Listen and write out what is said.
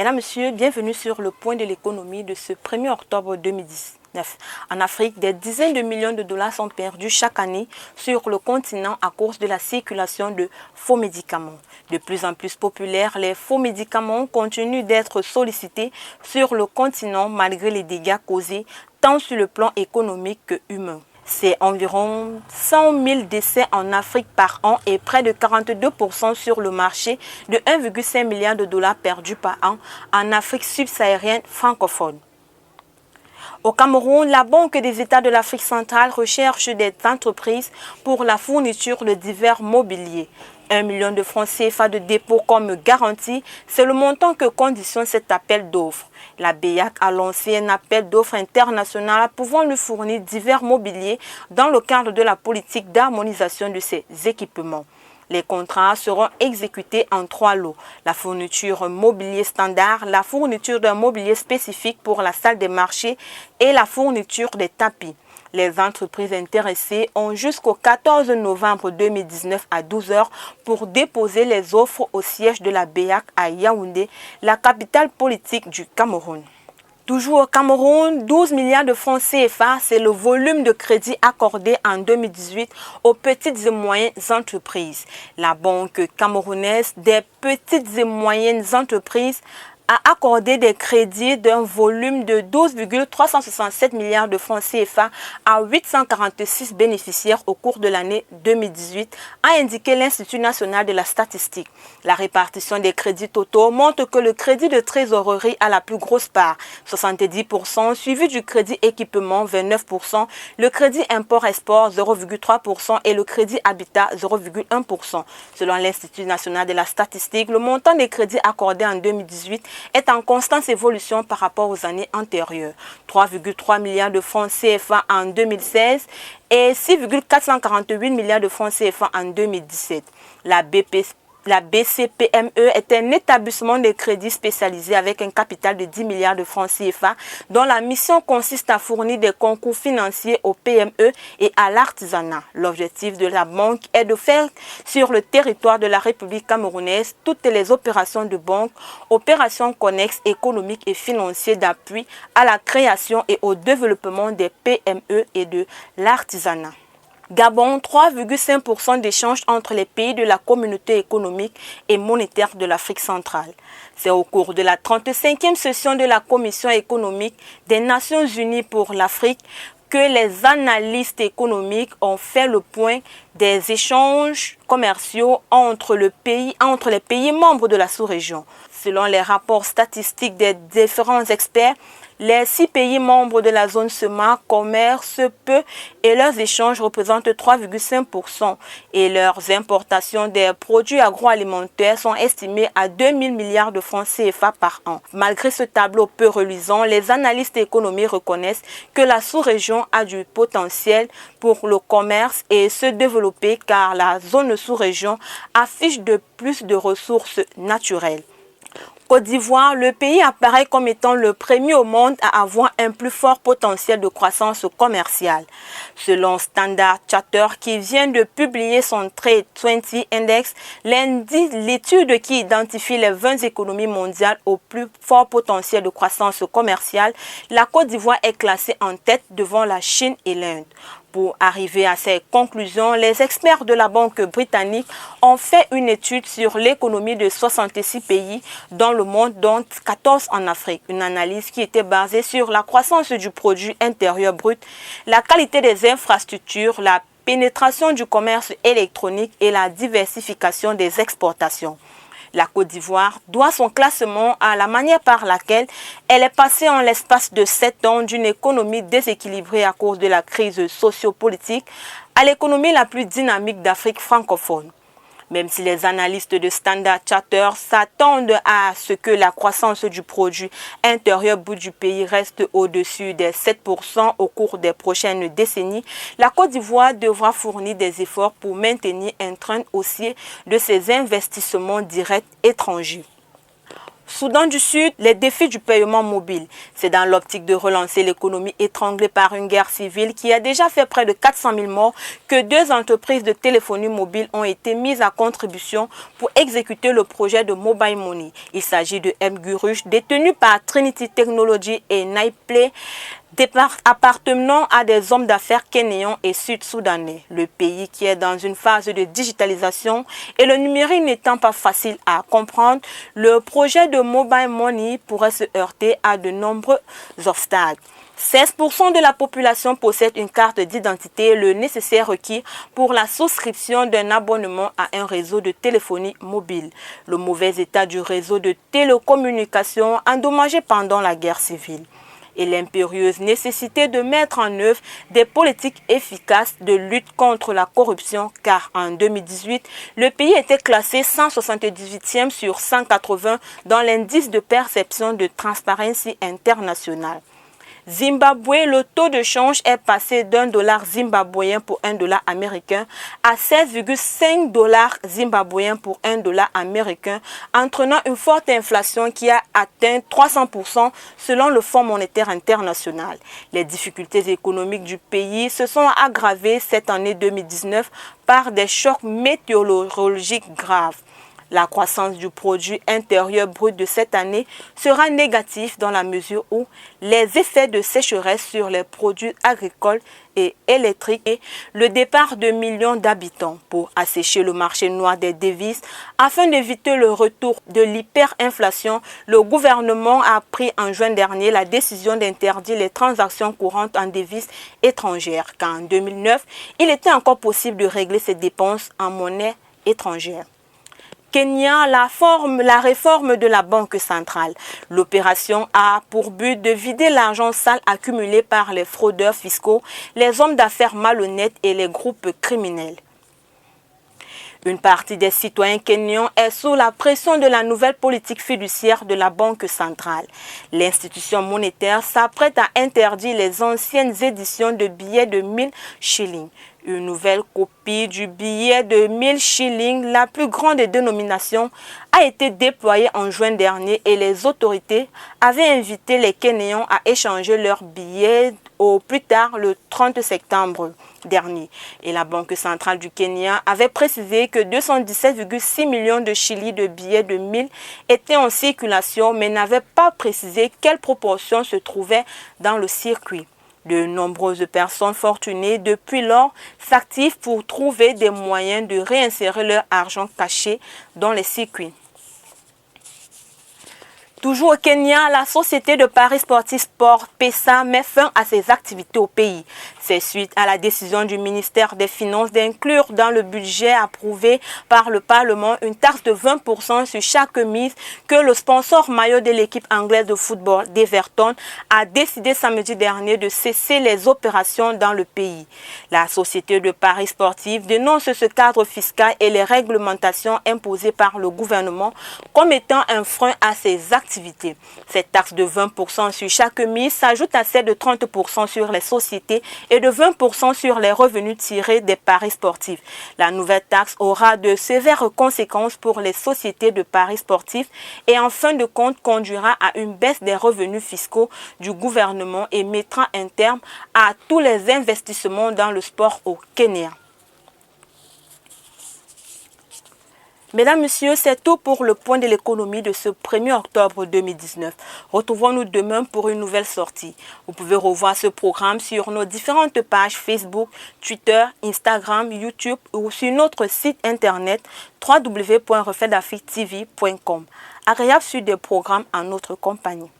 Mesdames, Messieurs, bienvenue sur le point de l'économie de ce 1er octobre 2019. En Afrique, des dizaines de millions de dollars sont perdus chaque année sur le continent à cause de la circulation de faux médicaments. De plus en plus populaires, les faux médicaments continuent d'être sollicités sur le continent malgré les dégâts causés tant sur le plan économique que humain. C'est environ 100 000 décès en Afrique par an et près de 42% sur le marché de 1,5 milliard de dollars perdus par an en Afrique subsaharienne francophone. Au Cameroun, la Banque des États de l'Afrique centrale recherche des entreprises pour la fourniture de divers mobiliers. 1 million de francs CFA de dépôt comme garantie, c'est le montant que conditionne cet appel d'offres. La BEAC a lancé un appel d'offres international pouvant lui fournir divers mobiliers dans le cadre de la politique d'harmonisation de ses équipements. Les contrats seront exécutés en 3 lots. La fourniture mobilier standard, la fourniture d'un mobilier spécifique pour la salle des marchés et la fourniture des tapis. Les entreprises intéressées ont jusqu'au 14 novembre 2019 à 12 h pour déposer les offres au siège de la BEAC à Yaoundé, la capitale politique du Cameroun. Toujours au Cameroun, 12 milliards de francs CFA, c'est le volume de crédit accordé en 2018 aux petites et moyennes entreprises. La Banque camerounaise des petites et moyennes entreprises a accordé des crédits d'un volume de 12,367 milliards de francs CFA à 846 bénéficiaires au cours de l'année 2018, a indiqué l'Institut national de la statistique. La répartition des crédits totaux montre que le crédit de trésorerie a la plus grosse part, 70%, suivi du crédit équipement, 29%, le crédit import-export, 0,3% et le crédit habitat, 0,1%. Selon l'Institut national de la statistique, le montant des crédits accordés en 2018 est en constante évolution par rapport aux années antérieures. 3,3 milliards de francs CFA en 2016 et 6,448 milliards de francs CFA en 2017. La BCPME est un établissement de crédit spécialisé avec un capital de 10 milliards de francs CFA dont la mission consiste à fournir des concours financiers aux PME et à l'artisanat. L'objectif de la banque est de faire sur le territoire de la République camerounaise toutes les opérations de banque, opérations connexes économiques et financières d'appui à la création et au développement des PME et de l'artisanat. Gabon, 3,5% d'échanges entre les pays de la communauté économique et monétaire de l'Afrique centrale. C'est au cours de la 35e session de la Commission économique des Nations unies pour l'Afrique que les analystes économiques ont fait le point des échanges commerciaux entre les pays membres de la sous-région. Selon les rapports statistiques des différents experts, les 6 pays membres de la zone SEMA commercent peu et leurs échanges représentent 3,5% et leurs importations des produits agroalimentaires sont estimées à 2 000 milliards de francs CFA par an. Malgré ce tableau peu reluisant, les analystes économiques reconnaissent que la sous-région a du potentiel pour le commerce et se développer car la zone sous-région affiche de plus de ressources naturelles. Côte d'Ivoire, le pays apparaît comme étant le premier au monde à avoir un plus fort potentiel de croissance commerciale. Selon Standard Chartered, qui vient de publier son Trade 20 Index, l'étude qui identifie les 20 économies mondiales au plus fort potentiel de croissance commerciale, la Côte d'Ivoire est classée en tête devant la Chine et l'Inde. Pour arriver à ces conclusions, les experts de la Banque britannique ont fait une étude sur l'économie de 66 pays dans le monde, dont 14 en Afrique. Une analyse qui était basée sur la croissance du produit intérieur brut, la qualité des infrastructures, la pénétration du commerce électronique et la diversification des exportations. La Côte d'Ivoire doit son classement à la manière par laquelle elle est passée en l'espace de 7 ans d'une économie déséquilibrée à cause de la crise sociopolitique à l'économie la plus dynamique d'Afrique francophone. Même si les analystes de Standard Chartered s'attendent à ce que la croissance du produit intérieur brut du pays reste au-dessus des 7% au cours des prochaines décennies, la Côte d'Ivoire devra fournir des efforts pour maintenir un train haussier de ses investissements directs étrangers. Soudan du Sud, les défis du paiement mobile. C'est dans l'optique de relancer l'économie étranglée par une guerre civile qui a déjà fait près de 400 000 morts que 2 entreprises de téléphonie mobile ont été mises à contribution pour exécuter le projet de Mobile Money. Il s'agit de M-Gurush, détenu par Trinity Technology et Naiplay, appartenant à des hommes d'affaires kenyans et sud-soudanais. Le pays qui est dans une phase de digitalisation et le numérique n'étant pas facile à comprendre, le projet de Mobile Money pourrait se heurter à de nombreux obstacles. 16% de la population possède une carte d'identité, le nécessaire requis pour la souscription d'un abonnement à un réseau de téléphonie mobile. Le mauvais état du réseau de télécommunications endommagé pendant la guerre civile et l'impérieuse nécessité de mettre en œuvre des politiques efficaces de lutte contre la corruption, car en 2018, le pays était classé 178e sur 180 dans l'indice de perception de Transparency International. Zimbabwe, le taux de change est passé d'un dollar zimbabwéen pour un dollar américain à 16,5 dollars zimbabwéens pour un dollar américain, entraînant une forte inflation qui a atteint 300% selon le Fonds monétaire international. Les difficultés économiques du pays se sont aggravées cette année 2019 par des chocs météorologiques graves. La croissance du produit intérieur brut de cette année sera négative dans la mesure où les effets de sécheresse sur les produits agricoles et électriques et le départ de millions d'habitants pour assécher le marché noir des devises afin d'éviter le retour de l'hyperinflation. Le gouvernement a pris en juin dernier la décision d'interdire les transactions courantes en devises étrangères, car en 2009, il était encore possible de régler ses dépenses en monnaie étrangère. Kenya, la réforme de la Banque centrale. L'opération a pour but de vider l'argent sale accumulé par les fraudeurs fiscaux, les hommes d'affaires malhonnêtes et les groupes criminels. Une partie des citoyens kenyans est sous la pression de la nouvelle politique fiduciaire de la Banque centrale. L'institution monétaire s'apprête à interdire les anciennes éditions de billets de 1000 shillings. Une nouvelle copie du billet de 1000 shillings, la plus grande des dénominations, a été déployée en juin dernier et les autorités avaient invité les Kenyans à échanger leurs billets au plus tard le 30 septembre dernier. Et la Banque centrale du Kenya avait précisé que 217,6 millions de shillings de billets de 1000 étaient en circulation, mais n'avait pas précisé quelle proportion se trouvait dans le circuit. De nombreuses personnes fortunées depuis lors s'activent pour trouver des moyens de réinsérer leur argent caché dans les circuits. Toujours au Kenya, la société de paris sportif Sport PESA met fin à ses activités au pays. C'est suite à la décision du ministère des Finances d'inclure dans le budget approuvé par le Parlement une taxe de 20% sur chaque mise que le sponsor maillot de l'équipe anglaise de football d'Everton a décidé samedi dernier de cesser les opérations dans le pays. La société de paris sportif dénonce ce cadre fiscal et les réglementations imposées par le gouvernement comme étant un frein à ses activités. Cette taxe de 20% sur chaque mise s'ajoute à celle de 30% sur les sociétés et de 20% sur les revenus tirés des paris sportifs. La nouvelle taxe aura de sévères conséquences pour les sociétés de paris sportifs et en fin de compte conduira à une baisse des revenus fiscaux du gouvernement et mettra un terme à tous les investissements dans le sport au Kenya. Mesdames, Messieurs, c'est tout pour le point de l'économie de ce 1er octobre 2019. Retrouvons-nous demain pour une nouvelle sortie. Vous pouvez revoir ce programme sur nos différentes pages Facebook, Twitter, Instagram, YouTube ou sur notre site internet www.refletdafriquetv.com. Agréable suite des programmes en notre compagnie.